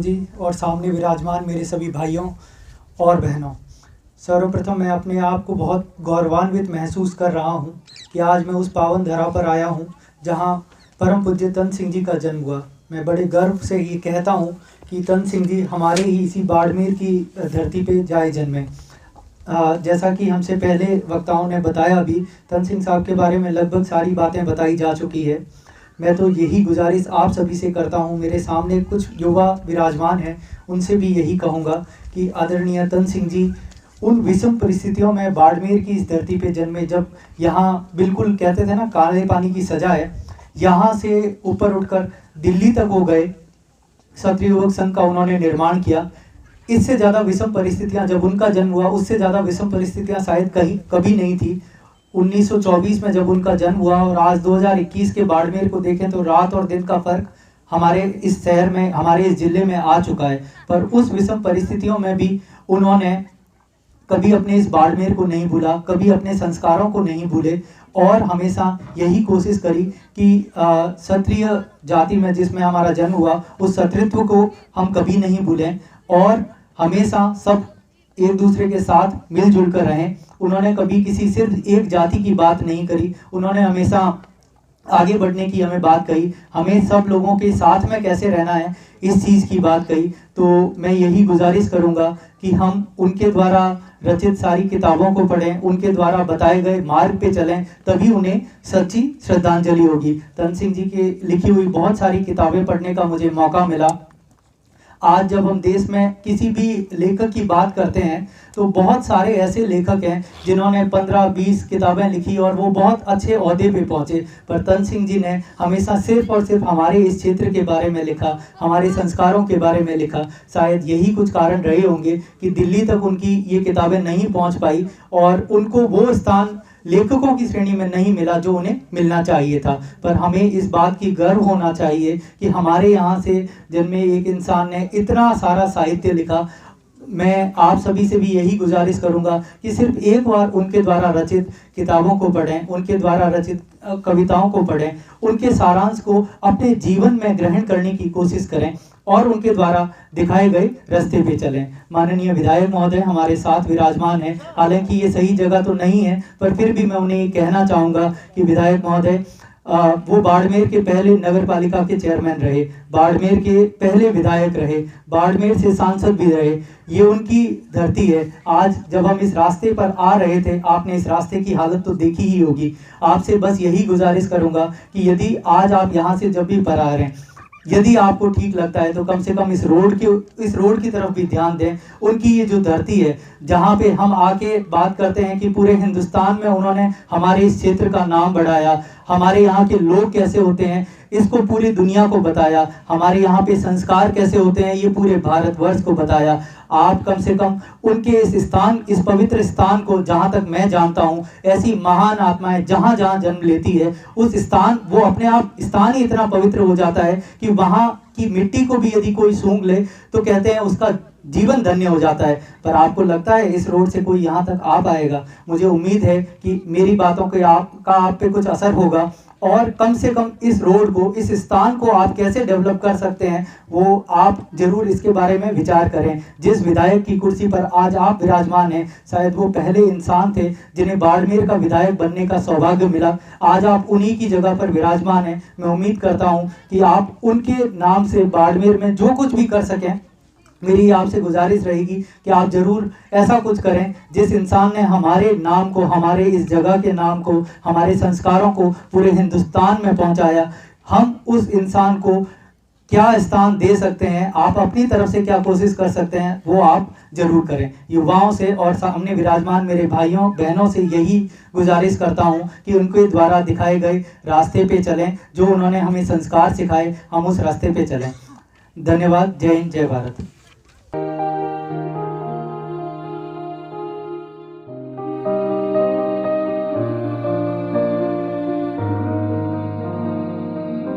जी और सामने विराजमान मेरे सभी भाइयों और बहनों, सर्वप्रथम मैं अपने आप को बहुत गौरवान्वित महसूस कर रहा हूँ कि आज मैं उस पावन धरा पर आया हूँ जहाँ परम पूज्य तन सिंह जी का जन्म हुआ। मैं बड़े गर्व से ये कहता हूँ कि तन सिंह जी हमारे ही इसी बाड़मेर की धरती पे जाए जन्मे। जैसा कि हमसे पहले वक्ताओं ने बताया भी, तन सिंह साहब के बारे में लगभग सारी बातें बताई जा चुकी है। मैं तो यही गुजारिश आप सभी से करता हूँ, मेरे सामने कुछ युवा विराजमान हैं, उनसे भी यही कहूँगा कि आदरणीय तन सिंह जी उन विषम परिस्थितियों में बाड़मेर की इस धरती पे जन्मे, जब यहाँ बिल्कुल कहते थे ना काले पानी की सजा है, यहाँ से ऊपर उठकर दिल्ली तक हो गए, क्षत्रिय युवक संघ का उन्होंने निर्माण किया। इससे ज़्यादा विषम परिस्थितियाँ जब उनका जन्म हुआ, उससे ज़्यादा विषम परिस्थितियाँ शायद कभी नहीं थी। 1924 में जब उनका जन्म हुआ और आज 2021 के बाड़मेर को देखें तो रात और दिन का फर्क हमारे इस शहर में, हमारे इस जिले में आ चुका है। पर उस विषम परिस्थितियों में भी उन्होंने कभी अपने इस बाड़मेर को नहीं भूला, कभी अपने संस्कारों को नहीं भूले और हमेशा यही कोशिश करी कि क्षत्रिय जाति में जिसमें हमारा जन्म हुआ, उस क्षत्रित्व को हम कभी नहीं भूलें और हमेशा सब एक दूसरे के साथ मिलजुल कर रहें। उन्होंने कभी किसी सिर्फ एक जाति की बात नहीं करी, उन्होंने हमेशा आगे बढ़ने की हमें बात कही, हमें सब लोगों के साथ में कैसे रहना है इस चीज़ की बात कही। तो मैं यही गुजारिश करूंगा कि हम उनके द्वारा रचित सारी किताबों को पढ़ें, उनके द्वारा बताए गए मार्ग पे चलें, तभी उन्हें सच्ची श्रद्धांजलि होगी। तन सिंह जी की लिखी हुई बहुत सारी किताबें पढ़ने का मुझे मौका मिला। आज जब हम देश में किसी भी लेखक की बात करते हैं तो बहुत सारे ऐसे लेखक हैं जिन्होंने 15-20 किताबें लिखी और वो बहुत अच्छे ओहदे पे पहुंचे, पर तन सिंह जी ने हमेशा सिर्फ और सिर्फ हमारे इस क्षेत्र के बारे में लिखा, हमारे संस्कारों के बारे में लिखा। शायद यही कुछ कारण रहे होंगे कि दिल्ली तक उनकी ये किताबें नहीं पहुँच पाई और उनको वो स्थान लेखकों की श्रेणी में नहीं मिला जो उन्हें मिलना चाहिए था। पर हमें इस बात की गर्व होना चाहिए कि हमारे यहाँ से जन्मे एक इंसान ने इतना सारा साहित्य लिखा। मैं आप सभी से भी यही गुजारिश करूंगा कि सिर्फ एक बार उनके द्वारा रचित किताबों को पढ़ें, उनके द्वारा रचित कविताओं को पढ़ें, उनके सारांश को अपने जीवन में ग्रहण करने की कोशिश करें और उनके द्वारा दिखाए गए रास्ते पे चलें। माननीय विधायक महोदय हमारे साथ विराजमान हैं, हालांकि ये सही जगह तो नहीं है, पर फिर भी मैं उन्हें ये कहना चाहूँगा कि विधायक महोदय वो बाड़मेर के पहले नगर पालिका के चेयरमैन रहे, बाड़मेर के पहले विधायक रहे, बाड़मेर से सांसद भी रहे। ये उनकी धरती है। आज जब हम इस रास्ते पर आ रहे थे, आपने इस रास्ते की हालत तो देखी ही होगी। आपसे बस यही गुजारिश करूंगा कि यदि आज आप यहाँ से जब भी पर आ रहे हैं, यदि आपको ठीक लगता है तो कम से कम इस रोड की तरफ भी ध्यान दें। उनकी ये जो धरती है जहाँ पे हम आके बात करते हैं कि पूरे हिंदुस्तान में उन्होंने हमारे इस क्षेत्र का नाम बढ़ाया, हमारे यहाँ के लोग कैसे होते हैं इसको पूरी दुनिया को बताया, हमारे यहाँ पे संस्कार कैसे होते हैं ये पूरे भारतवर्ष को बताया। आप कम से कम उनके इस पवित्र स्थान को, जहाँ तक मैं जानता हूँ ऐसी महान आत्माएं जहाँ जहाँ जन्म लेती है, उस स्थान, वो अपने आप स्थान ही इतना पवित्र हो जाता है कि वहाँ की मिट्टी को भी यदि कोई सूंघ ले तो कहते हैं उसका जीवन धन्य हो जाता है। पर आपको लगता है इस रोड से कोई यहाँ तक आ पाएगा? मुझे उम्मीद है कि मेरी बातों के आप पे कुछ असर होगा और कम से कम इस रोड को, इस स्थान को आप कैसे डेवलप कर सकते हैं वो आप जरूर इसके बारे में विचार करें। जिस विधायक की कुर्सी पर आज आप विराजमान हैं, शायद वो पहले इंसान थे जिन्हें बाड़मेर का विधायक बनने का सौभाग्य मिला। आज आप उन्हीं की जगह पर विराजमान हैं। मैं उम्मीद करता हूँ कि आप उनके नाम से बाड़मेर में जो कुछ भी कर सकें, मेरी आपसे गुजारिश रहेगी कि आप जरूर ऐसा कुछ करें जिस इंसान ने हमारे नाम को, हमारे इस जगह के नाम को, हमारे संस्कारों को पूरे हिंदुस्तान में पहुंचाया, हम उस इंसान को क्या स्थान दे सकते हैं, आप अपनी तरफ से क्या कोशिश कर सकते हैं वो आप जरूर करें। युवाओं से और सामने विराजमान मेरे भाइयों बहनों से यही गुजारिश करता हूं कि उनके द्वारा दिखाए गए रास्ते पे चलें, जो उन्होंने हमें संस्कार सिखाए हम उस रास्ते पे चलें। धन्यवाद। जय हिंद, जय भारत।